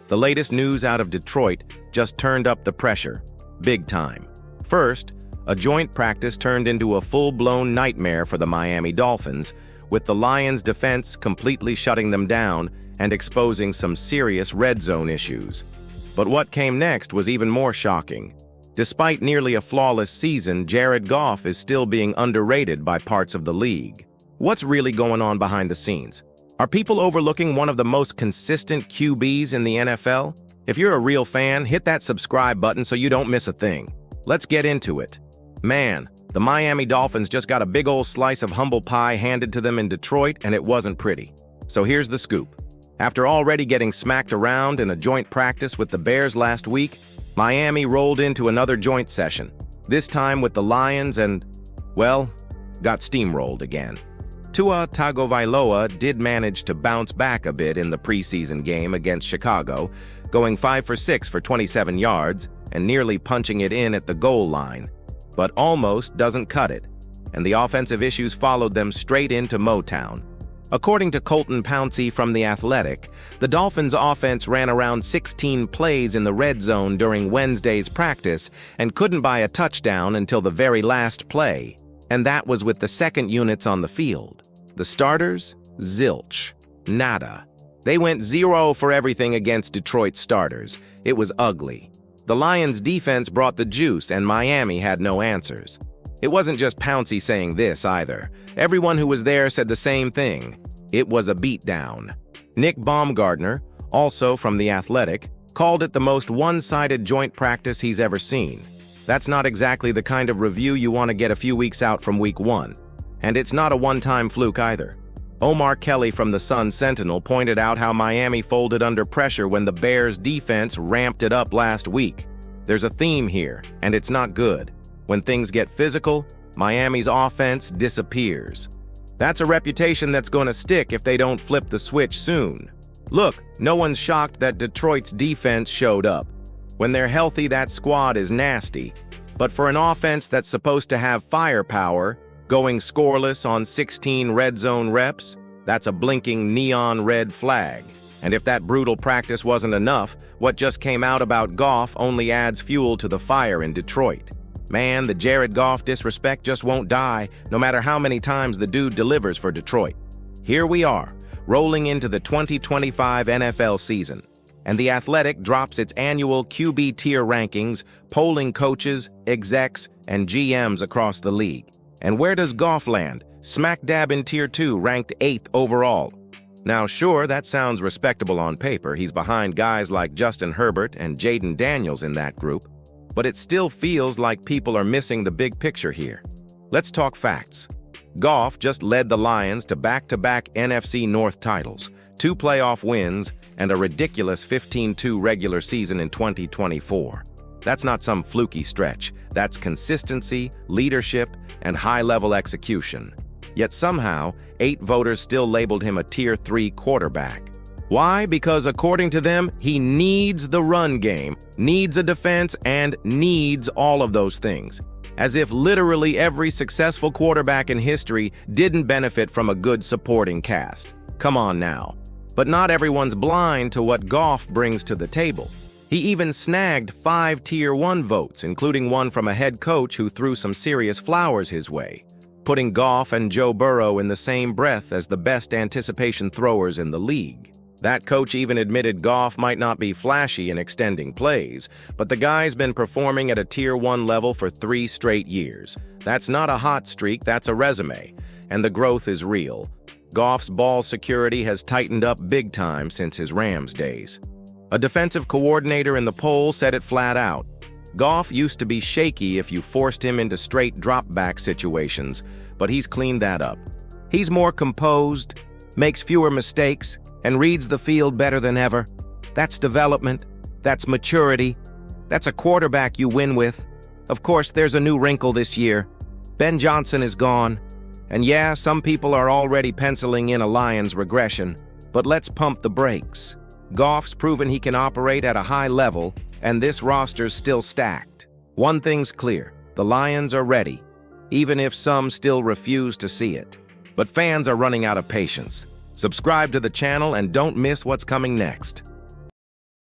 The latest news out of Detroit just turned up the pressure, big time. First, a joint practice turned into a full-blown nightmare for the Miami Dolphins, with the Lions' defense completely shutting them down and exposing some serious red zone issues. But what came next was even more shocking. Despite nearly a flawless season, Jared Goff is still being underrated by parts of the league. What's really going on behind the scenes? Are people overlooking one of the most consistent QBs in the NFL? If you're a real fan, hit that subscribe button so you don't miss a thing. Let's get into it. Man, the Miami Dolphins just got a big old slice of humble pie handed to them in Detroit, and it wasn't pretty. So here's the scoop. After already getting smacked around in a joint practice with the Bears last week, Miami rolled into another joint session, this time with the Lions and, well, got steamrolled again. Tua Tagovailoa did manage to bounce back a bit in the preseason game against Chicago, going 5 for 6 for 27 yards and nearly punching it in at the goal line, but almost doesn't cut it, and the offensive issues followed them straight into Motown. According to Colton Pouncey from The Athletic, the Dolphins' offense ran around 16 plays in the red zone during Wednesday's practice and couldn't buy a touchdown until the very last play, and that was with the second units on the field. The starters? Zilch. Nada. They went 0 for everything against Detroit's starters. It was ugly. The Lions' defense brought the juice, and Miami had no answers. It wasn't just Pouncey saying this, either. Everyone who was there said the same thing. It was a beatdown. Nick Baumgardner, also from The Athletic, called it the most one-sided joint practice he's ever seen. That's not exactly the kind of review you want to get a few weeks out from week 1. And it's not a one-time fluke either. Omar Kelly from the Sun-Sentinel pointed out how Miami folded under pressure when the Bears' defense ramped it up last week. There's a theme here, and it's not good. When things get physical, Miami's offense disappears. That's a reputation that's going to stick if they don't flip the switch soon. Look, no one's shocked that Detroit's defense showed up. When they're healthy, that squad is nasty. But for an offense that's supposed to have firepower, going scoreless on 16 red zone reps, that's a blinking neon red flag. And if that brutal practice wasn't enough, what just came out about Goff only adds fuel to the fire in Detroit. Man, the Jared Goff disrespect just won't die, no matter how many times the dude delivers for Detroit. Here we are, rolling into the 2025 NFL season, and The Athletic drops its annual QB tier rankings, polling coaches, execs, and GMs across the league. And where does Goff land? Smack dab in Tier 2, ranked 8th overall. Now sure, that sounds respectable on paper. He's behind guys like Justin Herbert and Jaden Daniels in that group. But it still feels like people are missing the big picture here. Let's talk facts. Goff just led the Lions to back-to-back NFC North titles, 2 playoff wins, and a ridiculous 15-2 regular season in 2024. That's not some fluky stretch. That's consistency, leadership, and high-level execution. Yet somehow, 8 voters still labeled him a Tier 3 quarterback. Why? Because according to them, he needs the run game, needs a defense, and needs all of those things. As if literally every successful quarterback in history didn't benefit from a good supporting cast. Come on now. But not everyone's blind to what Goff brings to the table. He even snagged 5 Tier 1 votes, including one from a head coach who threw some serious flowers his way, putting Goff and Joe Burrow in the same breath as the best anticipation throwers in the league. That coach even admitted Goff might not be flashy in extending plays, but the guy's been performing at a Tier 1 level for 3 straight years. That's not a hot streak, that's a resume, and the growth is real. Goff's ball security has tightened up big time since his Rams days. A defensive coordinator in the poll said it flat out. Goff used to be shaky if you forced him into straight drop-back situations, but he's cleaned that up. He's more composed, makes fewer mistakes, and reads the field better than ever. That's development. That's maturity. That's a quarterback you win with. Of course, there's a new wrinkle this year. Ben Johnson is gone. And yeah, some people are already penciling in a Lions regression, but let's pump the brakes. Goff's proven he can operate at a high level, and this roster's still stacked. One thing's clear, the Lions are ready, even if some still refuse to see it. But fans are running out of patience. Subscribe to the channel and don't miss what's coming next.